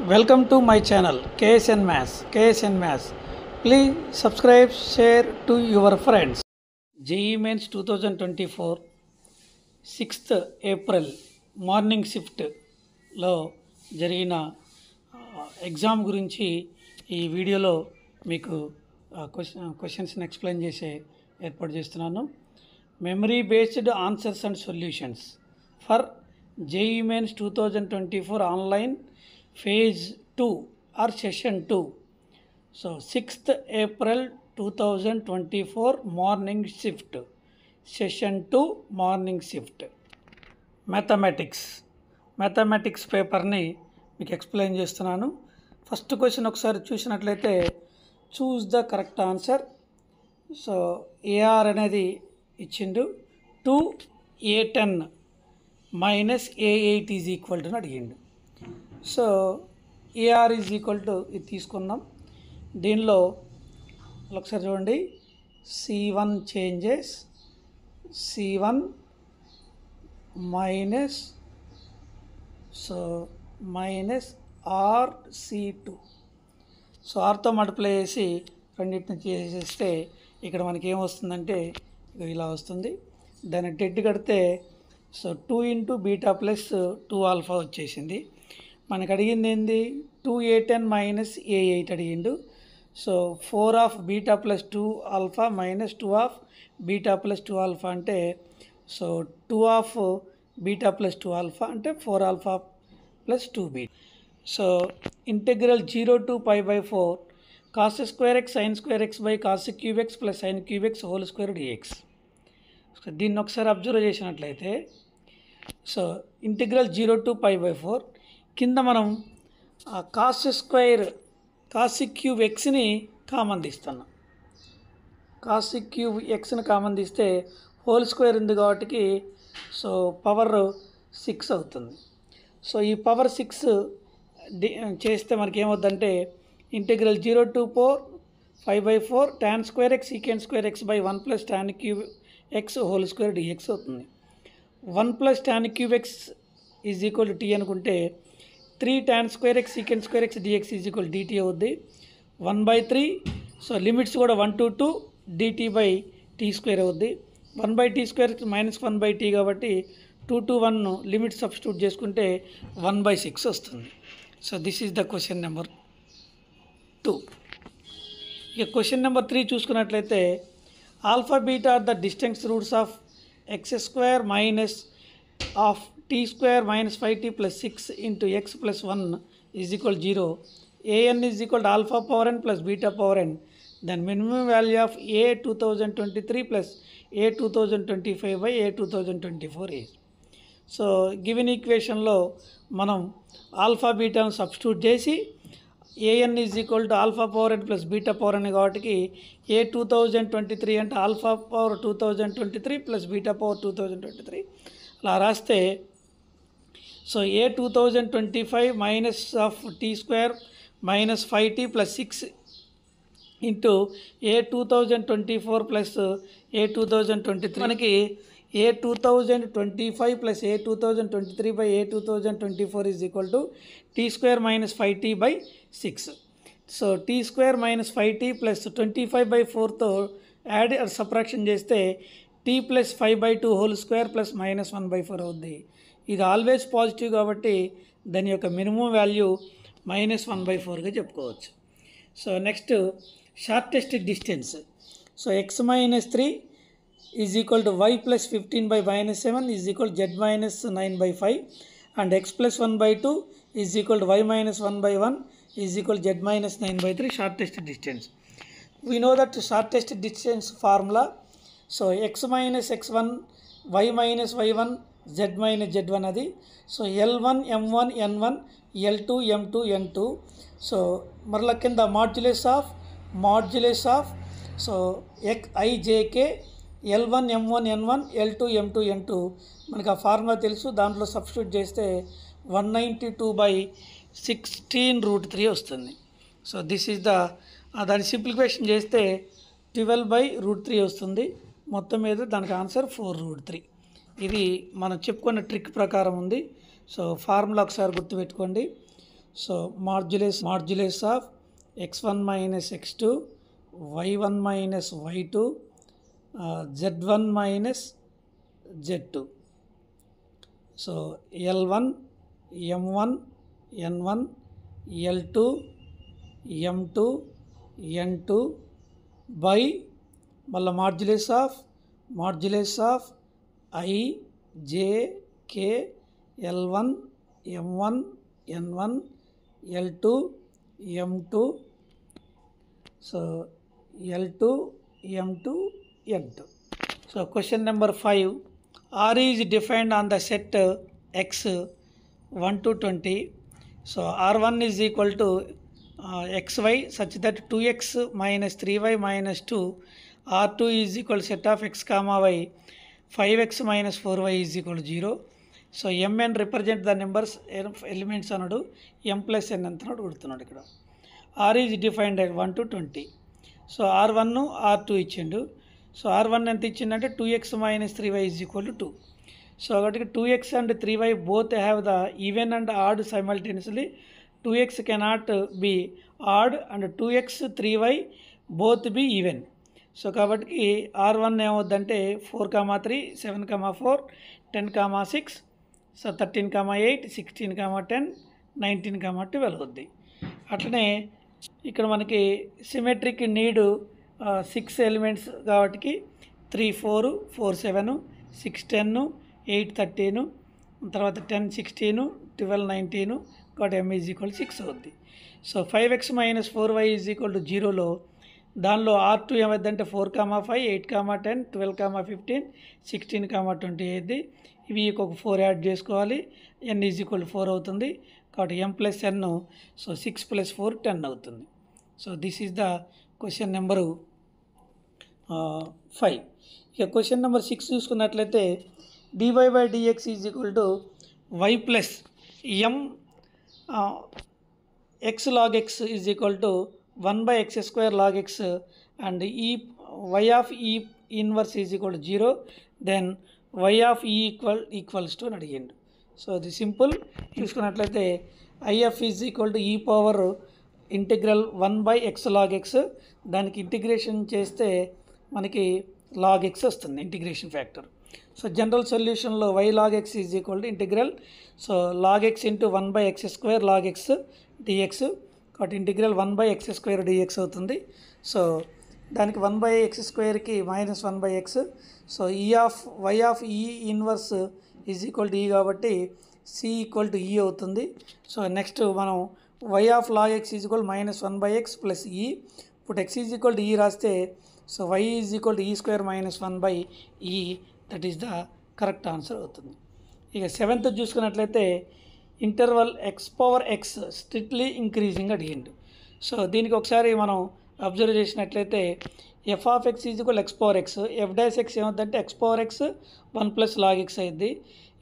Welcome to my channel KSN Maths. Please subscribe, share to your friends. JEE Mains 2024 6th April morning షిఫ్ట్లో జరిగిన exam గురించి ఈ వీడియోలో మీకు క్వశ్చన్స్ని ఎక్స్ప్లెయిన్ చేసే ఏర్పాటు చేస్తున్నాను. Memory based answers and solutions for JEE Mains 2024 online phase 2 or session 2. So 6th April 2024 morning shift, session 2 morning shift. Mathematics పేపర్ని మీకు ఎక్స్ప్లెయిన్ చేస్తున్నాను. ఫస్ట్ క్వశ్చన్ ఒకసారి చూసినట్లయితే choose the correct answer. So AR అనేది ఇచ్చిండు. 2A10 minus A8 is equal to అడిగిండు. So AR is equal to ఇది తీసుకుందాం. దీనిలో ఒకసారి చూడండి, C1 changes C1 minus minus RC2. So ఆర్తో మల్టిప్లై చేసి రెండింటిని చేసేస్తే ఇక్కడ మనకి ఏమొస్తుందంటే ఇలా వస్తుంది. దాన్ని డెడ్ కడితే so 2 into beta plus 2 alpha వచ్చేసింది. మనకు అడిగింది ఏంది, 2A10 మైనస్ A8 అడిగిండు. So 4 of beta plus 2 alpha minus 2 of beta plus 2 alpha అంటే so 2 of beta plus 2 alpha అంటే 4 alpha plus 2 beta. So integral 0 to π/4 cos square x sine square x by cos cube x plus sine cube x whole square dx. దీన్ని ఒకసారి observe చేసినట్లయితే so integral 0 to π/4 కింద మనం cos cube ఎక్స్ని common తీస్తున్నాం. Cos cube ఎక్స్ని common తీస్తే whole square ఉంది కాబట్టి so power 6 అవుతుంది. సో ఈ పవర్ 6 చేస్తే మనకి ఏమవుద్దంటే integral 0 to 4 tan square x secant square x by 1 plus tan cube x whole square dx అవుతుంది. 1 plus tan cube x is equal to T అనుకుంటే 3 tan square x secant square x dx is equal dt అవుద్ది. 1/3. So limits కూడా 1 to 2 dt by T square అవుద్ది. 1/t square minus 1/t కాబట్టి 2 to 1 limit substitute చేసుకుంటే 1/6 వస్తుంది. So this is the question number 2. ఇక question number 3 చూసుకున్నట్లయితే alpha beta are the distance roots of x square minus of t square minus 5t plus 6 into x plus 1 is equal 0. an is equal to alpha power n plus beta power n. Then minimum value of a 2023 plus a 2025 by a 2024 is. So given equation లో మనం alpha బీటాను substitute చేసి an is equal to alpha power n plus beta power n కాబట్టి a 2023 అంటే alpha power 2023 plus beta power 2023 అలా రాస్తే so A 2025 minus of T square minus 5t plus 6 into A 2024 plus A 2023 మనకి A 2025 plus A 2023 by A 2024 is equal to T square minus 5t by 6. So T square minus 5t plus 25/4తో add subtraction చేస్తే t plus 5/2 whole square plus minus 1/4 అవుద్ది. ఇది always positive కాబట్టి దాని యొక్క minimum value -1/4గా చెప్పుకోవచ్చు. So next shortest distance. So x - 3 is equal to y plus 15/-7 is equal z - 9/5 and x plus 1/2 is equal to y - 1/1 is equal z - 9/3 shortest distance. We know that shortest distance formula. So x - x1 y - y1 z - z1 అది. So L1 M1 N1 L2 M2 N2. So మరల కింద మాడ్యులేస్ of so IJK L1 M1 N1 L2 M2 N2 మనకు ఆ formula తెలుసు. దాంట్లో substitute చేస్తే 192/16√3 వస్తుంది. So this is దాని సింప్లిఫికేషన్ చేస్తే 12/√3 వస్తుంది. మొత్తం మీద దానికి ఆన్సర్ 4√3. ఇది మనం చెప్పుకున్న ట్రిక్ ప్రకారం ఉంది. సో ఫార్ములా ఒకసారి గుర్తుపెట్టుకోండి. So మాడ్యులేస్ of x1 minus x2 y1 minus y2 z1 minus z2. So L1 M1 N1 L2 M2 N2 by మళ్ళీ మాడ్యులేస్ of I J K L1 M1 N1 L2 M2 so L2 M2 N2. So question number 5, R is defined on the set x 1 to 20. So R1 is equal to xy such that 2x minus 3y minus 2. R2 is equal to set of x comma y 5x minus 4y is equal to 0. So mn represent the numbers elements anadu m plus n అంటున్నాడు కొడుతున్నాడు ఇక్కడ. R is defined at 1 to 20. So R1 R2 ఇచ్చిండు. So R1 ఎంత ఇచ్చిందంటే 2x minus 3y is equal to 2. So కాబట్టి 2x and 3y both have the even and odd simultaneously. 2x cannot be odd and 2x 3y both be even. So కాబట్టి R1 ఏమవుద్దంటే 4,3 7,4 10,6 so 13,8 16,10 19,12 అవుద్ది. అట్లనే ఇక్కడ మనకి symmetric need 6 elements కాబట్టి 3 4 4 7 6 10 8 13 తర్వాత 10 16 12 19 కాబట్టి m is equal 6 అవుద్ది. So 5x minus 4y is equal to 0లో దానిలో R2 ఏమైందంటే 4,5 8,10 12,15 16,20 అయింది. ఇవి ఒక 4 యాడ్ చేసుకోవాలి. n ఈజ్ ఈక్వల్ 4 అవుతుంది కాబట్టి m plus n. So 6 plus 4 10 అవుతుంది. So this is the question number 5. ఇక క్వశ్చన్ నెంబర్ 6 చూసుకున్నట్లయితే dy by dx is equal to y plus m x log x is equal to 1 by x square log x and y of e inverse is equal to 0, then y of e equals to అని అడిగిండు. So అది simple. చూసుకున్నట్లయితే if is equal to e power integral 1 by x log x, దానికి integration చేస్తే మనకి log x వస్తుంది integration factor. So general సొల్యూషన్లో y log x is equal to integral so log x into 1 by x square log x dx కాబట్టి ఇంటిగ్రల్ 1 by x square dx అవుతుంది. So దానికి 1 by x స్క్వేర్కి minus 1 by x. So y of e inverse is equal to e కాబట్టి c equal to e అవుతుంది. So next మనం y of log x is equal minus 1 by x plus e. ఇప్పుడు x is equal to e రాస్తే so y is equal to e square minus 1 by e, that is the correct answer అవుతుంది. ఇక 7th చూసుకున్నట్లయితే interval x power x strictly increasing అడిగిండు. So దీనికి ఒకసారి మనం observe చేసినట్లయితే f of x is equal x power x, f dash x ఏమవుతుందంటే x power x 1 plus log x అయింది.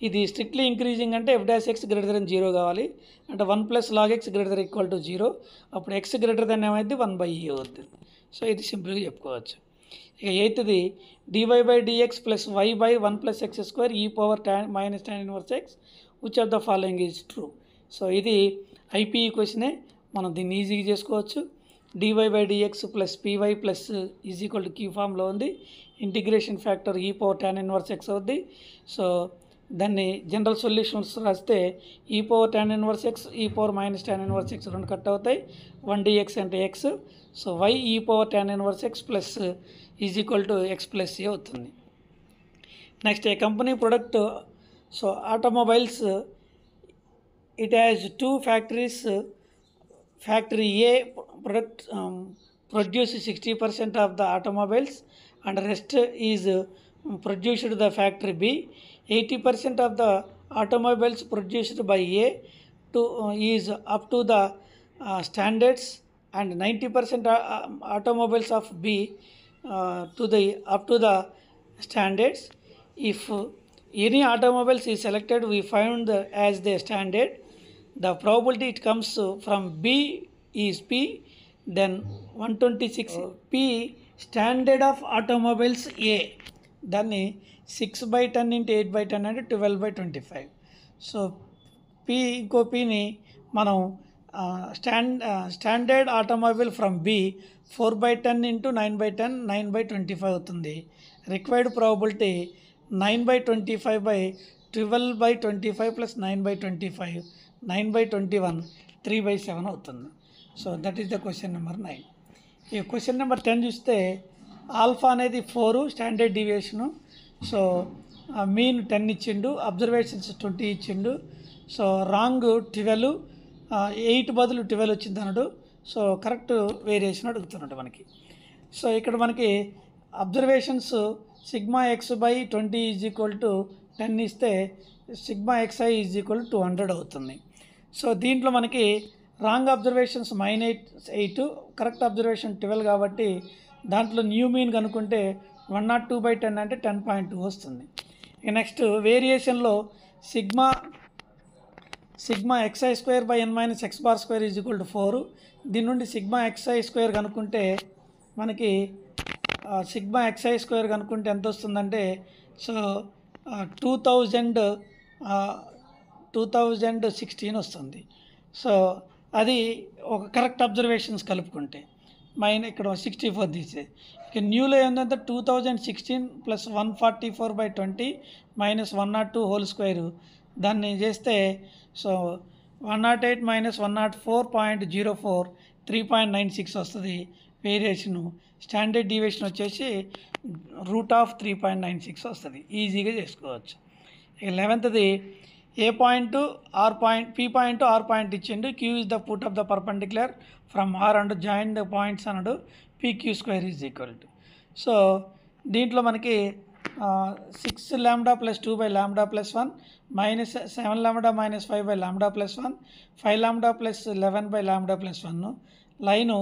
ఇది స్ట్రిక్ట్లీ ఇంక్రీజింగ్ అంటే f dash x greater than 0 కావాలి, అంటే 1 plus log x greater than equal to 0. అప్పుడు x greater then ఏమైంది 1 by e అవుతుంది. So ఇది సింపుల్గా చెప్పుకోవచ్చు. ఇక 8th dy by dx plus y by 1 ప్లస్ x square e power minus tan inverse x which of the following is true. So ఇది IPE క్వశ్చనే, మనం దీన్ని ఈజీగా చేసుకోవచ్చు. dy by dx plus py plus is equal to Q ఫామ్లో ఉంది. Integration factor e power tan inverse x అవుద్ది. So దాన్ని జనరల్ సొల్యూషన్స్ రాస్తే e power tan inverse x e power minus tan inverse x రెండు cut అవుతాయి. 1 dx అంటే x. So y e power tan inverse x plus is equal to x plus a అవుతుంది. Next A company product so automobiles it has 2 factories. Factory A produces 60% of the automobiles and rest is produced the factory B. 80% of the automobiles produced by A is up to the standards and 90% automobiles of B up to the standards. If any automobiles is selected we find as the standard, the probability it comes from B is P, then 126 P standard of automobiles A, దాన్ని 6 by 10 into 8 by 10 అంటే 12 by 25. So P ఇంకో Pని మనం standard automobile from B 4/10 into 9/10 9/25 అవుతుంది. Required probability 9/25/12/25 plus 9/25 9/21 3/7 అవుతుంది. So that is the question number 9. ఈ question number 10 చూస్తే alpha అనేది 4 స్టాండర్డ్ డీవియేషను. సో మీన్ 10 ఇచ్చిండు, అబ్జర్వేషన్స్ 20 ఇచ్చిండు. సో రాంగ్ 12, 8 బదులు 12 వచ్చింది అన్నాడు. సో కరెక్ట్ వేరియేషన్ అడుగుతున్నాడు మనకి. సో ఇక్కడ మనకి అబ్జర్వేషన్స్ సిగ్మా x/20 10 ఇస్తే సిగ్మా xi 200 అవుతుంది. సో దీంట్లో మనకి రాంగ్ అబ్జర్వేషన్స్ -8, కరెక్ట్ అబ్జర్వేషన్ 12 కాబట్టి దాంట్లో న్యూ మీన్ కనుక్కుంటే 102/10 అంటే 10.2 వస్తుంది. ఇక నెక్స్ట్ వేరియేషన్లో సిగ్మా xi² - x² 4. దీని నుండి సిగ్మా xi² కనుక్కుంటే మనకి సిగ్మా xi² కనుక్కుంటే ఎంత వస్తుందంటే సో 2016 వస్తుంది. సో అది ఒక కరెక్ట్ అబ్జర్వేషన్స్ కలుపుకుంటే ఇక్కడ 64 తీసే. ఇక న్యూలో ఏంటంటే 2016 + 144/20 - 102 హోల్ స్క్వేర్ దాన్ని చేస్తే సో 108 - 104.04 3.96 వస్తుంది వేరియేషను. స్టాండర్డ్ డీవియేషన్ వచ్చేసి √3.96 వస్తుంది. ఈజీగా చేసుకోవచ్చు. ఇక 11ది a point R point P point R point ఇచ్చిండు. Q is the foot of the perpendicular from R and join the points అన్నాడు. PQ² సో దీంట్లో మనకి 6λ + 2/λ + 1 -7λ - 5/λ + 1 5λ + 11/λ + 1 లైను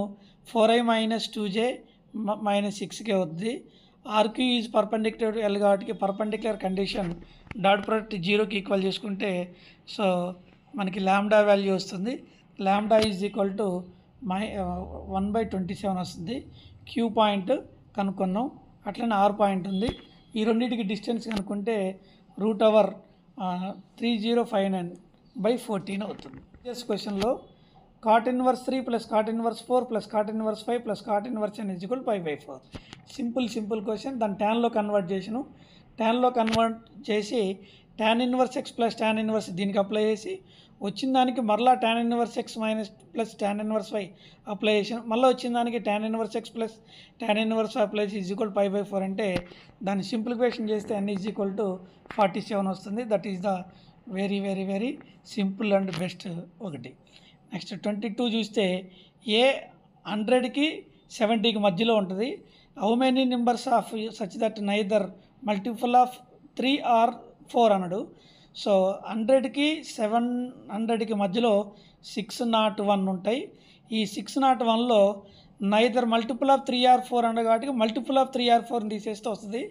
4i - 2j - 6కి అవుతుంది. ఆర్క్యూ ఈజ్ పర్పెండిక్యులర్ ఎల్ కాబట్టి పర్పెండిక్యులర్ కండిషన్ డాట్ ప్రొడక్ట్ 0కి equal చేసుకుంటే so మనకి లాంబ్డా వాల్యూ వస్తుంది. లాంబ్డా ఈజ్ ఈక్వల్ టు 1/27 వస్తుంది. క్యూ పాయింట్ కనుక్కున్నాం. అట్లనే ఆర్ పాయింట్ ఉంది. ఈ రెండింటికి డిస్టెన్స్ కనుక్కుంటే √3059/14 అవుతుంది. దిస్ క్వశ్చన్లో cot inverse 3 + cot inverse 4 + cot inverse 5 + cot inverse n = π/4. Simple question. దాన్ని ట్యాన్లో కన్వర్ట్ చేసాను. ట్యాన్లో కన్వర్ట్ చేసి tan inverse x + tan inverse దీనికి అప్లై చేసి వచ్చిన దానికి మరలా tan inverse x - tan inverse y apply చేసాను. మళ్ళీ వచ్చిన దానికి tan inverse x + tan inverse apply చేసి =π/4 అంటే దాన్ని సింప్లిఫికేషన్ చేస్తే n = 47 వస్తుంది. That is the very very very simple and best ఒకటి. నెక్స్ట్ 22 చూస్తే ఏ 100కి 70కి మధ్యలో ఉంటుంది. How many numbers of such that neither multiple of 3 or 4 అన్నాడు. సో 100కి 700కి మధ్యలో 601 ఉంటాయి. ఈ 601లో నైదర్ మల్టిపుల్ ఆఫ్ 3 or 4 అన్నాడు కాబట్టి మల్టిపుల్ ఆఫ్ 3 or 4 తీసేస్తే వస్తుంది.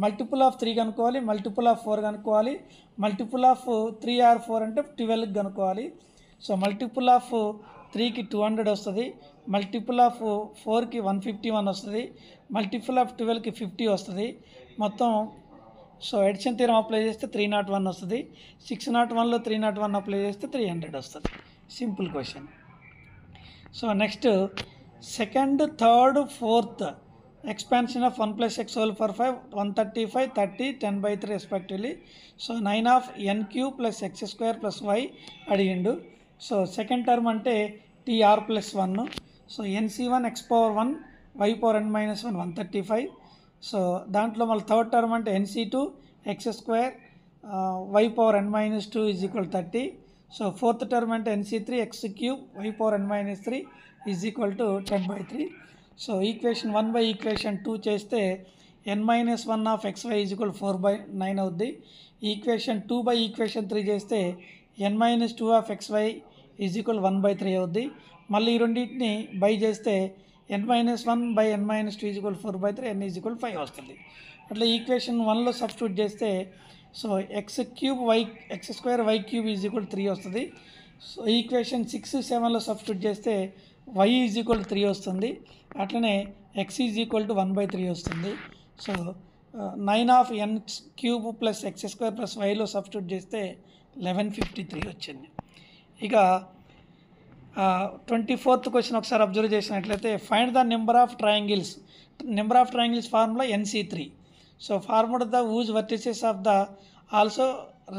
మల్టిపుల్ ఆఫ్ 3 కనుక్కోవాలి, మల్టిపుల్ ఆఫ్ 4 కనుక్కోవాలి. మల్టిపుల్ ఆఫ్ 3 or 4 అంటే 12కి కనుక్కోవాలి. సో మల్టిపుల్ ఆఫ్ 3కి 200 వస్తుంది. మల్టిపుల్ ఆఫ్ 4కి 151 వస్తుంది. మల్టిపుల్ ఆఫ్ 12కి 50 వస్తుంది. మొత్తం సో ఎడిషన్ థియరం అప్లై చేస్తే 301 వస్తుంది. 601లో 301 అప్లై చేస్తే 300 వస్తుంది. Simple question. So next second, third, fourth expansion of 1 + x whole power 5 135 30 10/3 respectively. So 9 of n³ + x² + y అడిగిండు. సో సెకండ్ టర్మ్ అంటే TR+1. So NC1 x⁴1 y⁴n - 1 135. So దాంట్లో మళ్ళీ third term అంటే NC2 x² y⁴n - 2 = 30. So fourth term అంటే NC3 x³ y⁴n - 3 = 10/3. So equation 1 / equation 2 చేస్తే n - 1 of xy = 4/9 అవుద్ది. Equation 2 / equation 3 చేస్తే n - 2 of xy = 1/3 అవుద్ది. మళ్ళీ ఈ రెండింటిని బై చేస్తే n - 1 / n - 2 = 4/3 n = 5 వస్తుంది. అట్లా ఈక్వేషన్ 1లో సబ్స్టిట్యూట్ చేస్తే సో x² y³ = 3 వస్తుంది. సో ఈక్వేషన్ 6, 7లో సబ్స్టిట్యూట్ చేస్తే y = 3 వస్తుంది. అట్లనే x = 1/3 వస్తుంది. So 9 of n³ + x² + yలో substitute చేస్తే 1153 వచ్చింది. ఇక 24th క్వశ్చన్ ఒకసారి అబ్జర్వ్ చేసినట్లయితే find the number of triangles formula NC3. So formula the whose vertices of the also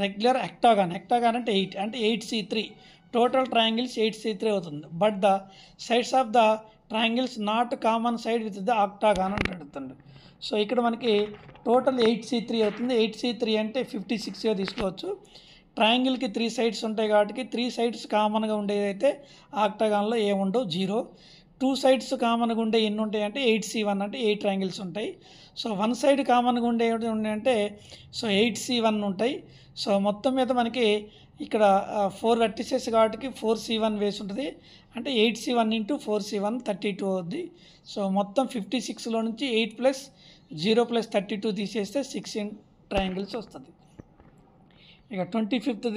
regular hexagon అంటే 8 అంటే 8C3. టోటల్ ట్రయాంగిల్స్ 8C3 అవుతుంది. But the sides of the triangles not common side with the octagon అని అడుగుతుంది. So ఇక్కడ మనకి total 8C3 అవుతుంది. 8C3 అంటే 56గా తీసుకోవచ్చు. ట్రయాంగిల్కి 3 సైడ్స్ ఉంటాయి కాబట్టి 3 సైడ్స్ కామన్గా ఉండేదైతే ఆక్టాగాన్లో ఏముండవు, 0. 2 సైడ్స్ కామన్గా ఉండే ఎన్ని ఉంటాయి అంటే 8C1 అంటే 8 ట్రయాంగిల్స్ ఉంటాయి. సో 1 సైడ్ కామన్గా ఉండే అంటే సో 8C1 ఉంటాయి. సో మొత్తం మీద మనకి ఇక్కడ 4 వెర్టిసెస్ కాబట్టి 4C1 వేసి ఉంటుంది. అంటే 8C1 × 4C1 32 అవుద్ది. సో మొత్తం 56లో నుంచి 8 + 0 + 32 తీసేస్తే 16 ట్రయాంగిల్స్ వస్తుంది. ఇక 25th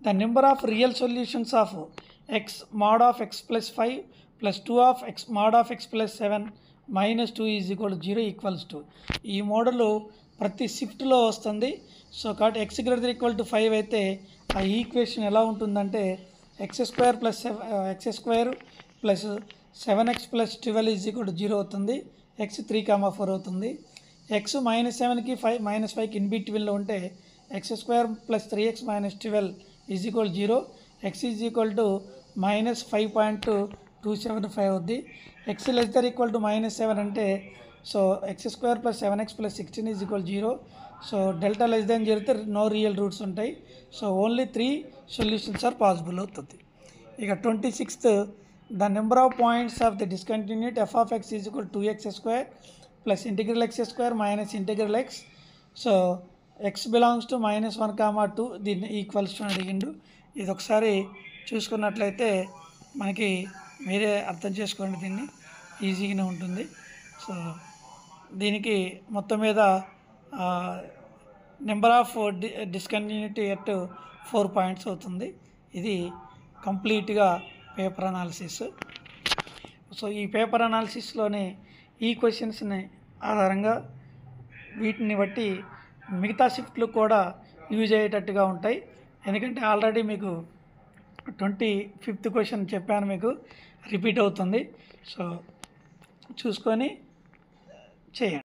the number of real solutions of x mod of x + 5 + 2 of x mod of x + 7 - 2 = 0 = 2. ఈ మోడల్ ప్రతి షిఫ్ట్లో వస్తుంది. సో కాబట్టి x ≥ 5 అయితే ఆ ఈక్వేషన్ ఎలా ఉంటుందంటే x² + 7x + 12 = 0 అవుతుంది. x 3, 4 అవుతుంది. x -7కి 5 ఇన్ బిట్వీన్లో ఉంటే x² + 3x - 12 = 0. x -5.275 అవుద్ది. x <= -7 అంటే so x² + 7x + 16 = 0. So delta <= జరిగితే నో రియల్ రూట్స్ ఉంటాయి. So only 3 solutions are possible అవుతుంది. ఇక 26th the number of points of the discontinuity f of x = 2x² + integral x² - integral x. So x belongs to -1, 2 దీన్ని equals to అడిగిండు. ఇది ఒకసారి చూసుకున్నట్లయితే మనకి మీరే అర్థం చేసుకోండి, దీన్ని ఈజీగానే ఉంటుంది. సో దీనికి మొత్తం మీద number of discontinuity at 4 points అవుతుంది. ఇది కంప్లీట్గా పేపర్ అనాలిసిస్. సో ఈ పేపర్ అనాలిసిస్లోనే ఈ క్వశ్చన్స్ని ఆధారంగా వీటిని బట్టి మిగతా షిఫ్ట్లు కూడా యూజ్ అయ్యేటట్టుగా ఉంటాయి. ఎందుకంటే ఆల్రెడీ మీకు 25th క్వశ్చన్ చెప్పాను, మీకు రిపీట్ అవుతుంది. సో చూసుకొని చేయండి.